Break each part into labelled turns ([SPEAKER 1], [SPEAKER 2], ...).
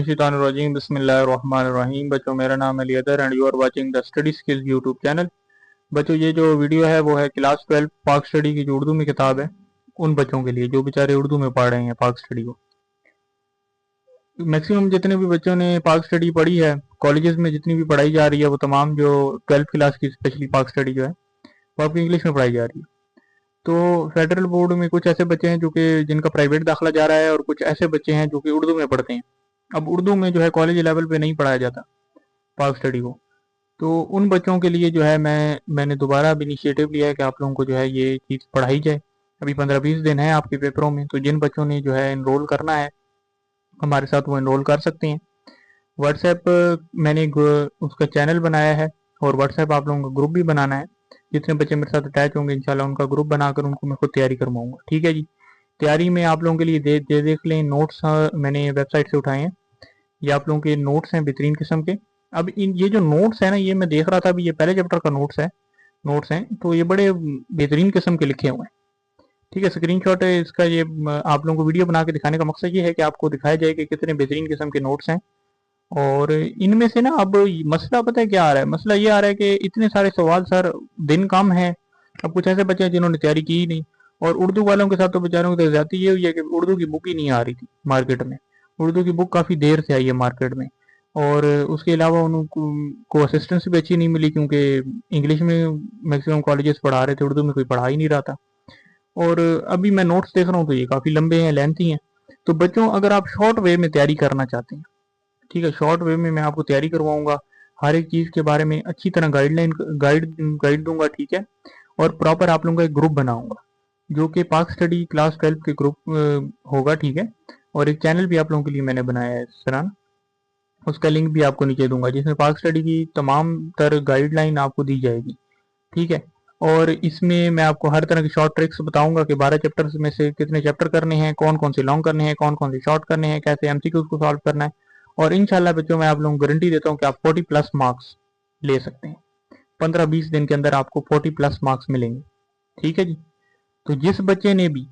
[SPEAKER 1] मिनश्शैतानिर्रजीम बिस्मिल्लाहिर्रहमानिर्रहीम। बच्चों, मेरा नाम है लियादर and you are watching the study skills YouTube channel. बच्चों, ये जो वीडियो है वो है क्लास 12 पाक स्टडी की जो उर्दू में किताब है उन बच्चों के लिए जो बेचारे उर्दू में पढ़ रहे हैं पाक स्टडी को। मैक्सिमम जितने भी बच्चों ने पाक स्टडी पढ़ी है, कॉलेजेस में जितनी भी पढ़ाई जा रही है, वो तमाम जो 12th क्लास की स्पेशली पाक स्टडी जो है वो आपकी इंग्लिश में पढ़ाई जा रही है। तो फेडरल बोर्ड में कुछ ऐसे बच्चे हैं जो कि जिनका प्राइवेट दाखिला जा रहा है और कुछ ऐसे बच्चे हैं जो कि उर्दू में पढ़ते हैं। अब उर्दू में जो है कॉलेज लेवल पे नहीं पढ़ाया जाता पाक स्टडी को, तो उन बच्चों के लिए जो है मैंने दोबारा अब इनिशिएटिव लिया है कि आप लोगों को जो है ये चीज़ पढ़ाई जाए। अभी 15-20 दिन है आपके पेपरों में, तो जिन बच्चों ने जो है इनरोल करना है हमारे साथ वो इनरोल कर सकते हैं। व्हाट्सएप मैंने उसका चैनल बनाया है और व्हाट्सएप आप लोगों का ग्रुप भी बनाना है। जितने बच्चे मेरे साथ अटैच होंगे इंशाल्लाह उनका ग्रुप बनाकर उनको मैं खुद तैयारी करवाऊंगा। ठीक है जी। तैयारी में आप लोगों के लिए देख लें नोट्स मैंने वेबसाइट से उठाए हैं। ये आप लोगों के नोट्स हैं बेहतरीन किस्म के। अब ये जो नोट्स है ना, ये मैं देख रहा था अभी, ये पहले चैप्टर का नोट्स हैं, तो ये बड़े बेहतरीन किस्म के लिखे हुए हैं। ठीक है, स्क्रीनशॉट है इसका। ये आप लोगों को वीडियो बना के दिखाने का मकसद ये है कि आपको दिखाया जाए कि कितने बेहतरीन किस्म के नोट्स हैं। और इनमें से ना अब मसला पता है क्या आ रहा है? मसला ये आ रहा है कि इतने सारे सवाल सर, दिन कम है। अब कुछ ऐसे बच्चे हैं जिन्होंने तैयारी की ही नहीं, और उर्दू वालों के साथ तो बेचारों की ज्यादती ये हुई है कि उर्दू की बुक ही नहीं आ रही थी मार्केट में। उर्दू की बुक काफ़ी देर से आई है मार्केट में, और उसके अलावा उनको असिस्टेंस भी अच्छी नहीं मिली क्योंकि इंग्लिश में मैक्सिमम कॉलेजेस पढ़ा रहे थे, उर्दू में कोई पढ़ा ही नहीं रहा था। और अभी मैं नोट्स देख रहा हूँ तो ये काफ़ी लंबे हैं, लेंथी हैं। तो बच्चों, अगर आप शॉर्ट वे में तैयारी करना चाहते हैं, ठीक है, शॉर्ट वे में मैं आपको तैयारी करवाऊंगा, हर एक चीज़ के बारे में अच्छी तरह गाइड दूंगा। ठीक है, और प्रॉपर आप लोगों का एक ग्रुप बनाऊंगा जो कि पाक स्टडी क्लास 12 के ग्रुप होगा। ठीक है, और एक चैनल भी आप लोगों के लिए मैंने बनाया है इस तरह, उसका लिंक भी आपको नीचे दूंगा, जिसमें पाक स्टडी की तमाम तरह गाइडलाइन आपको दी जाएगी। ठीक है, और इसमें मैं आपको हर तरह की शॉर्ट ट्रिक्स बताऊंगा कि 12 चैप्टर्स में से कितने चैप्टर करने हैं, कौन कौन से लॉन्ग करने हैं, कौन कौन से शॉर्ट करने हैं, कैसे एमसीक्यूज को सॉल्व करना है। और इंशाल्लाह बच्चों, मैं आप लोगों को गारंटी देता हूँ कि आप 40+ मार्क्स ले सकते हैं। 15-20 दिन के अंदर आपको 40+ मार्क्स मिलेंगे। ठीक है जी। तो जिस बच्चे ने भी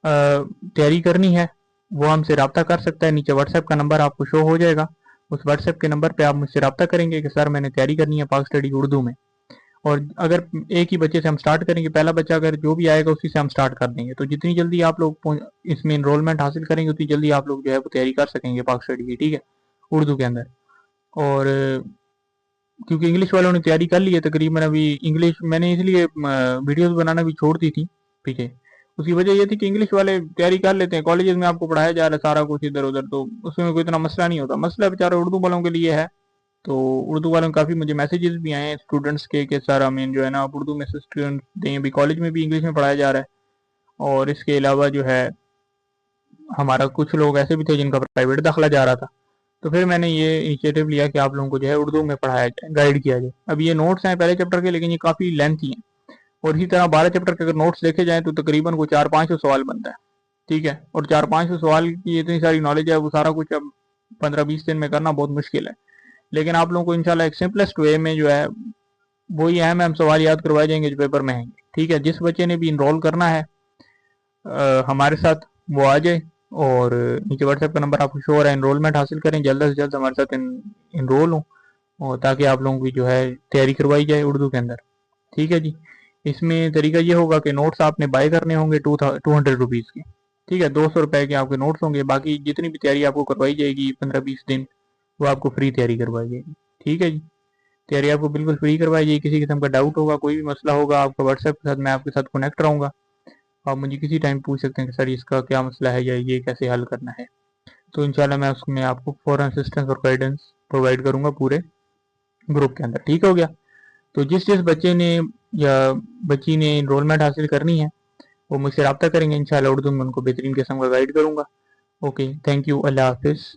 [SPEAKER 1] तैयारी करनी है वो हमसे रब्ता कर सकता है। नीचे व्हाट्सएप का नंबर आपको शो हो जाएगा, उस व्हाट्सएप के नंबर पे आप मुझसे रब्ता करेंगे कि सर मैंने तैयारी करनी है पाक स्टडी उर्दू में। और अगर एक ही बच्चे से हम स्टार्ट करेंगे, पहला बच्चा अगर जो भी आएगा उसी से हम स्टार्ट कर देंगे, तो जितनी जल्दी आप लोग इसमें इनरोलमेंट हासिल करेंगे उतनी जल्दी आप लोग जो है वो तैयारी कर सकेंगे पाक स्टडी की। ठीक है, उर्दू के अंदर। और क्योंकि इंग्लिश वालों ने तैयारी कर ली है तकरीबन, अभी इंग्लिश मैंने इसलिए वीडियोस बनाना भी छोड़ दी थी पीछे। उसकी वजह ये थी कि इंग्लिश वाले तैयारी कर लेते हैं, कॉलेजेस में आपको पढ़ाया जा रहा है सारा कुछ इधर उधर, तो उसमें कोई इतना मसला नहीं होता। मसला बेचारा उर्दू वालों के लिए है। तो उर्दू वालों काफ़ी मुझे मैसेजेस भी आए हैं स्टूडेंट्स के सर हमें जो है ना आप उर्दू में स्टूडेंट दें। अभी कॉलेज में भी इंग्लिश में पढ़ाया जा रहा है, और इसके अलावा जो है हमारा कुछ लोग ऐसे भी थे जिनका प्राइवेट दाखिला जा रहा था। तो फिर मैंने ये इनिशिएटिव लिया कि आप लोगों को जो है उर्दू में पढ़ाया जाए, गाइड किया जाए। अब ये नोट्स हैं पहले चैप्टर के, लेकिन ये काफ़ी लेंथी हैं। और इसी तरह 12 चैप्टर के अगर नोट्स देखे जाएँ तो तकरीबन को 400-500 सवाल बनता है। ठीक है, और 400-500 सवाल की इतनी सारी नॉलेज है, वो सारा कुछ अब 15-20 दिन में करना बहुत मुश्किल है। लेकिन आप लोगों को इंशाल्लाह एक सिंपलेस्ट वे में जो है वही अहम सवाल याद करवाए जाएंगे जो पेपर में हैं। ठीक है, जिस बच्चे ने भी इनरोल करना है हमारे साथ वो आ जाए, और नीचे व्हाट्सएप का नंबर आपको शो हो रहा है, इनरोलमेंट हासिल करें, जल्द से जल्द हमारे साथ इनरोल हों, और ताकि आप लोगों की जो है तैयारी करवाई जाए उर्दू के अंदर। ठीक है जी। इसमें तरीका ये होगा कि नोट्स आपने बाय करने होंगे 200 रुपीज़ के। ठीक है, 200 रुपये के आपके नोट्स होंगे, बाकी जितनी भी तैयारी आपको करवाई जाएगी 15-20 दिन वो आपको फ्री तैयारी करवाई जाएगी। ठीक है जी, तैयारी आपको बिल्कुल फ्री करवाई जाएगी। किसी किस्म का डाउट होगा, कोई भी मसला होगा, आपका व्हाट्सएप के साथ मैं आपके साथ कनेक्ट रहूँगा। आप मुझे किसी टाइम पूछ सकते हैं कि सर इसका क्या मसला है या ये कैसे हल करना है। तो इंशाल्लाह मैं उसमें आपको फ़ौरन असिस्टेंस और गाइडेंस प्रोवाइड करूँगा पूरे ग्रुप के अंदर। ठीक हो गया। तो जिस जिस बच्चे ने या बच्ची ने इनरोलमेंट हासिल करनी है वो मुझसे रब्ता करेंगे, इंशाल्लाह उर्दू में उनको बेहतरीन किस्म का गाइड करूँगा। ओके, थैंक यू, अल्लाह हाफिज़।